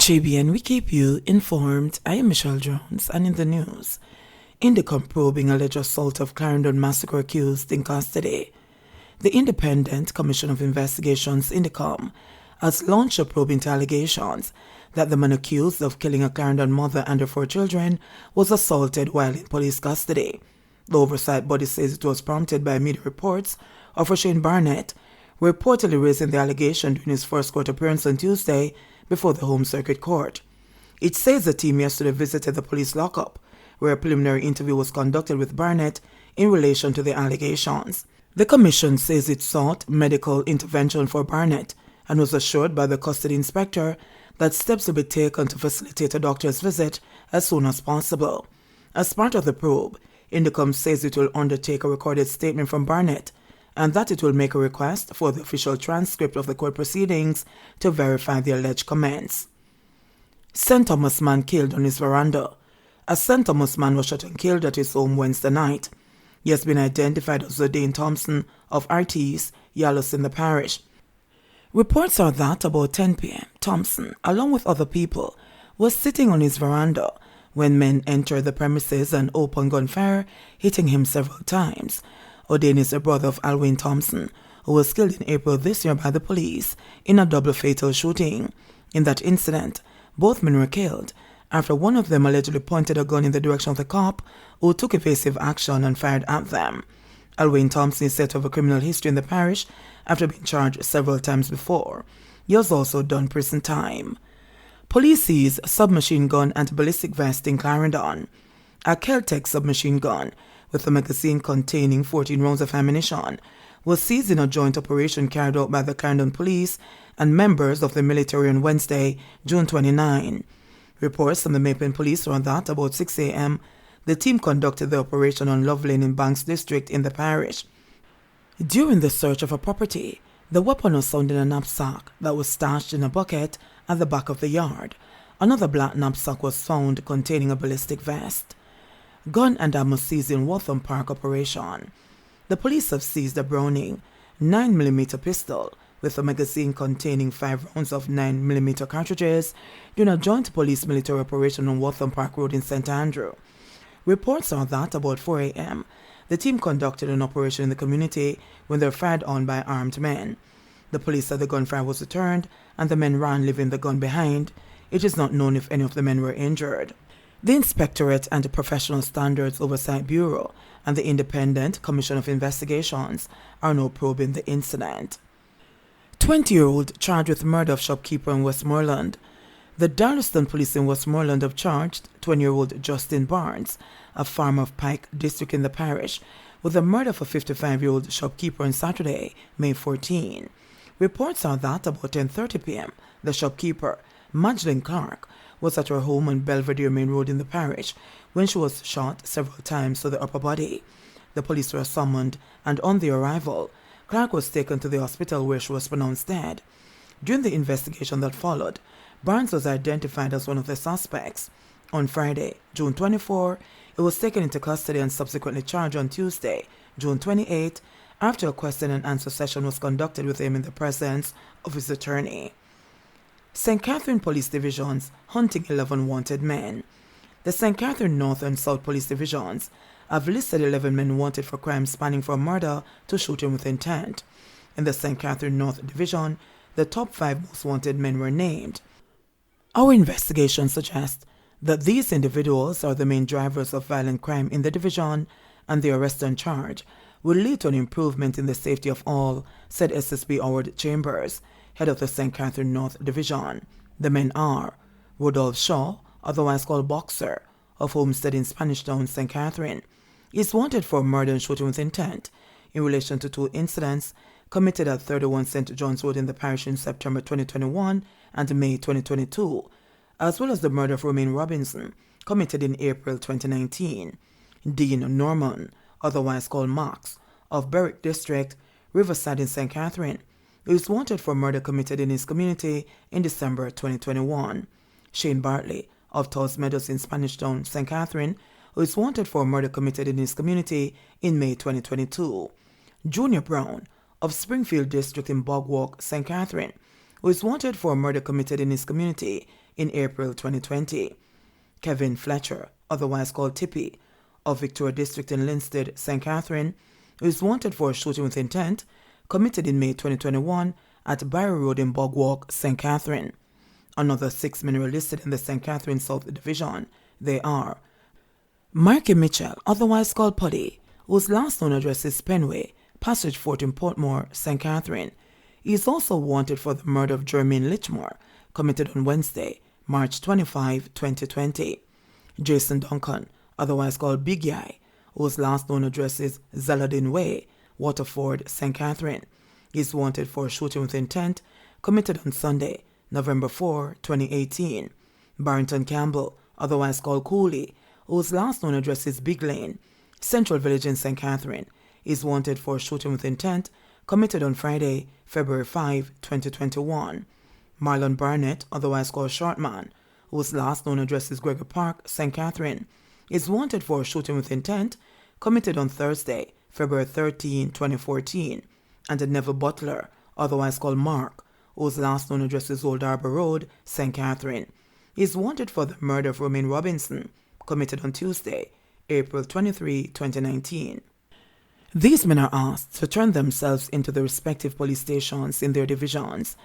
JBN, we keep you informed. I am Michelle Jones, and in the news, Indicom probing alleged assault of Clarendon massacre accused in custody. The Independent Commission of Investigations, Indicom, has launched a probe into allegations that the man accused of killing a Clarendon mother and her 4 children was assaulted while in police custody. The oversight body says it was prompted by media reports of Shane Barnett, reportedly raising the allegation during his first court appearance on Tuesday before the Home Circuit Court. It says the team yesterday visited the police lockup, where a preliminary interview was conducted with Barnett in relation to the allegations. The commission says it sought medical intervention for Barnett and was assured by the custody inspector that steps will be taken to facilitate a doctor's visit as soon as possible. As part of the probe, Indicom says it will undertake a recorded statement from Barnett and that it will make a request for the official transcript of the court proceedings to verify the alleged comments. St. Thomas man killed on his veranda. A St. Thomas man was shot and killed at his home Wednesday night. He has been identified as Zodane Thompson of Artis, Yallis in the parish. Reports are that about 10 p.m., Thompson, along with other people, was sitting on his veranda when men entered the premises and opened gunfire, hitting him several times. O'Dane is the brother of Alwyn Thompson, who was killed in April this year by the police in a double fatal shooting. In that incident, both men were killed after one of them allegedly pointed a gun in the direction of the cop, who took evasive action and fired at them. Alwyn Thompson is said to have a criminal history in the parish after being charged several times before. He has also done prison time. Police seize submachine gun and ballistic vest in Clarendon. A Kel-Tec submachine gun with a magazine containing 14 rounds of ammunition was seized in a joint operation carried out by the Clarendon police and members of the military on Wednesday, June 29. Reports from the Maple police are that about 6 a.m., the team conducted the operation on Love Lane in Banks District in the parish. During the search of a property, the weapon was found in a knapsack that was stashed in a bucket at the back of the yard. Another black knapsack was found containing a ballistic vest. Gun and ammo seized in Waltham Park operation. The police have seized a Browning 9mm pistol with a magazine containing 5 rounds of 9mm cartridges during a joint police-military operation on Waltham Park Road in St. Andrew. Reports are that about 4 a.m., the team conducted an operation in the community when they were fired on by armed men. The police said the gunfire was returned and the men ran, leaving the gun behind. It is not known if any of the men were injured. The Inspectorate and the Professional Standards Oversight Bureau and the Independent Commission of Investigations are now probing the incident. 20-year-old charged with murder of shopkeeper in Westmoreland. The Darlaston police in Westmoreland have charged 20-year-old Justin Barnes, a farmer of Pike District in the parish, with the murder of a 55-year-old shopkeeper on Saturday, May 14. Reports are that about 10:30 p.m., the shopkeeper, Madeleine Clark, was at her home on Belvedere Main Road in the parish when she was shot several times to the upper body. The police were summoned, and on their arrival, Clark was taken to the hospital where she was pronounced dead. During the investigation that followed, Barnes was identified as one of the suspects. On Friday, June 24, he was taken into custody and subsequently charged on Tuesday, June 28, after a question and answer session was conducted with him in the presence of his attorney. St. Catherine Police Divisions hunting 11 wanted men. The St. Catherine North and South Police Divisions have listed 11 men wanted for crimes spanning from murder to shooting with intent. In the St. Catherine North Division, the top 5 most wanted men were named. Our investigation suggests that these individuals are the main drivers of violent crime in the division, and the arrest and charge will lead to an improvement in the safety of all, said SSB Howard Chambers, head of the St. Catherine North Division. The men are Rodolphe Shaw, otherwise called Boxer, of Homestead in Spanish Town, St. Catherine. He is wanted for murder and shooting with intent in relation to 2 incidents committed at 31 St. John's Road in the parish in September 2021 and May 2022, as well as the murder of Romaine Robinson, committed in April 2019. Dean Norman, otherwise called Max, of Berwick District, Riverside in St. Catherine, who is wanted for murder committed in his community in December 2021. Shane Bartley, of Tulse Meadows in Spanish Town, St. Catherine, who is wanted for murder committed in his community in May 2022. Junior Brown, of Springfield District in Bogwalk, St. Catherine, who is wanted for murder committed in his community in April 2020. Kevin Fletcher, otherwise called Tippy, of Victoria District in Linstead, St. Catherine, who is wanted for a shooting with intent committed in May 2021 at Barry Road in Bogwalk, St. Catherine. Another 6 men were listed in the St. Catherine South Division. They are Marky Mitchell, otherwise called Puddy, whose last known address is Penway, Passage Fort in Portmore, St. Catherine. He is also wanted for the murder of Jermaine Litchmore, committed on Wednesday, March 25, 2020. Jason Duncan, otherwise called Big Guy, whose last known address is Zeladin Way, Waterford, St. Catherine. He is wanted for a shooting with intent committed on Sunday, November 4, 2018. Barrington Campbell, otherwise called Cooley, whose last known address is Big Lane, Central Village in St. Catherine, is wanted for a shooting with intent committed on Friday, February 5, 2021. Marlon Barnett, otherwise called Shortman, whose last known address is Gregor Park, St. Catherine, is wanted for a shooting with intent committed on Thursday, February 13, 2014. And Neville Butler, otherwise called Mark, whose last known address is Old Harbour Road, St. Catherine, is wanted for the murder of Romaine Robinson, committed on Tuesday, April 23, 2019. These men are asked to turn themselves into the respective police stations in their divisions.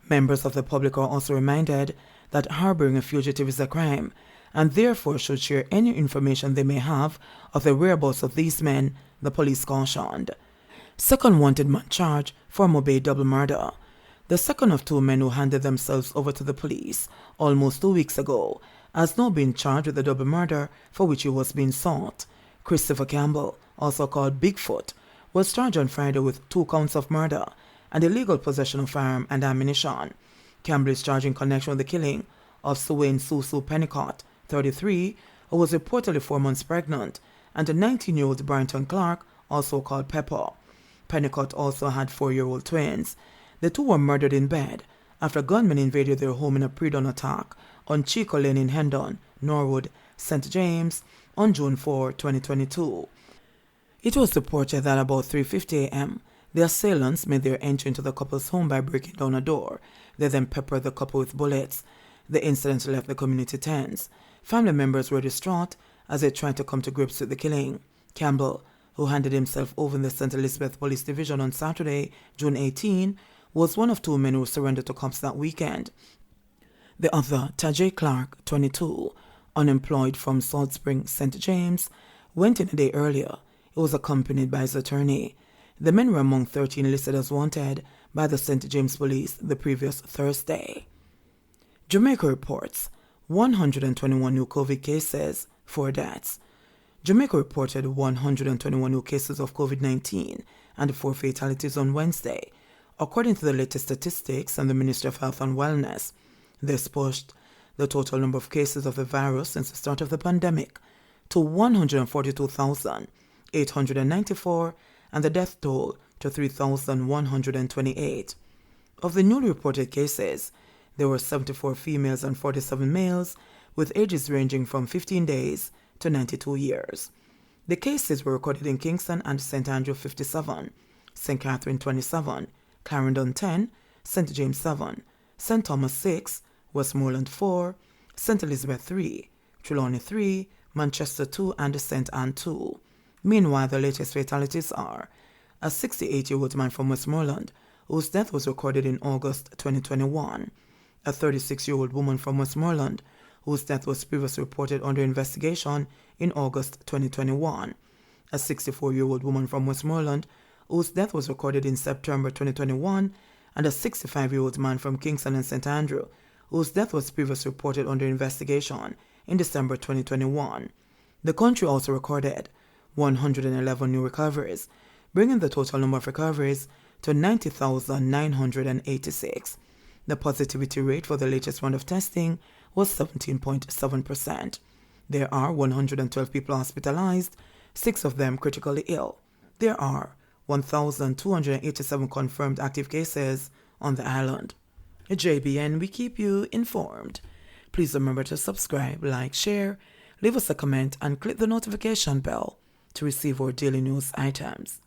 Members of the public are also reminded that harboring a fugitive is a crime, and therefore should share any information they may have of the whereabouts of these men, the police cautioned. Second wanted man charged for Mobay double murder. The second of 2 men who handed themselves over to the police almost 2 weeks ago has now been charged with the double murder for which he was being sought. Christopher Campbell, also called Bigfoot, was charged on Friday with 2 counts of murder and illegal possession of firearm and ammunition. Campbell is charged in connection with the killing of Suwain Susu Pennicott, 33, who was reportedly 4 months pregnant, and a 19-year-old Barrington Clark, also called Pepper. Pennicott also had 4-year-old twins. The 2 were murdered in bed after gunmen invaded their home in a pre-dawn attack on Chico Lane in Hendon, Norwood, St. James, on June 4, 2022. It was reported that about 3:50 a.m., the assailants made their entry into the couple's home by breaking down a door. They then peppered the couple with bullets. The incident left the community tense. Family members were distraught as they tried to come to grips with the killing. Campbell, who handed himself over in the St. Elizabeth Police Division on Saturday, June 18, was one of 2 men who surrendered to cops that weekend. The other, Tajay Clark, 22, unemployed from Salt Spring, St. James, went in a day earlier. He was accompanied by his attorney. The men were among 13 listed as wanted by the St. James Police the previous Thursday. Jamaica reports 121 new COVID cases, 4 deaths. Jamaica reported 121 new cases of COVID-19 and 4 fatalities on Wednesday, according to the latest statistics from the Ministry of Health and Wellness. This pushed the total number of cases of the virus since the start of the pandemic to 142,894 and the death toll to 3,128. Of the newly reported cases, there were 74 females and 47 males with ages ranging from 15 days to 92 years. The cases were recorded in Kingston and St. Andrew 57, St. Catherine 27, Clarendon 10, St. James 7, St. Thomas 6, Westmoreland 4, St. Elizabeth 3, Trelawney 3, Manchester 2, and St. Anne 2. Meanwhile, the latest fatalities are a 68-year-old man from Westmoreland, whose death was recorded in August 2021, a 36-year-old woman from Westmoreland, whose death was previously reported under investigation in August 2021, a 64-year-old woman from Westmoreland, whose death was recorded in September 2021, and a 65-year-old man from Kingston and St. Andrew, whose death was previously reported under investigation in December 2021. The country also recorded 111 new recoveries, bringing the total number of recoveries to 90,986. The positivity rate for the latest round of testing was 17.7%. There are 112 people hospitalized, 6 of them critically ill. There are 1,287 confirmed active cases on the island. At JBN, we keep you informed. Please remember to subscribe, like, share, leave us a comment, and click the notification bell to receive our daily news items.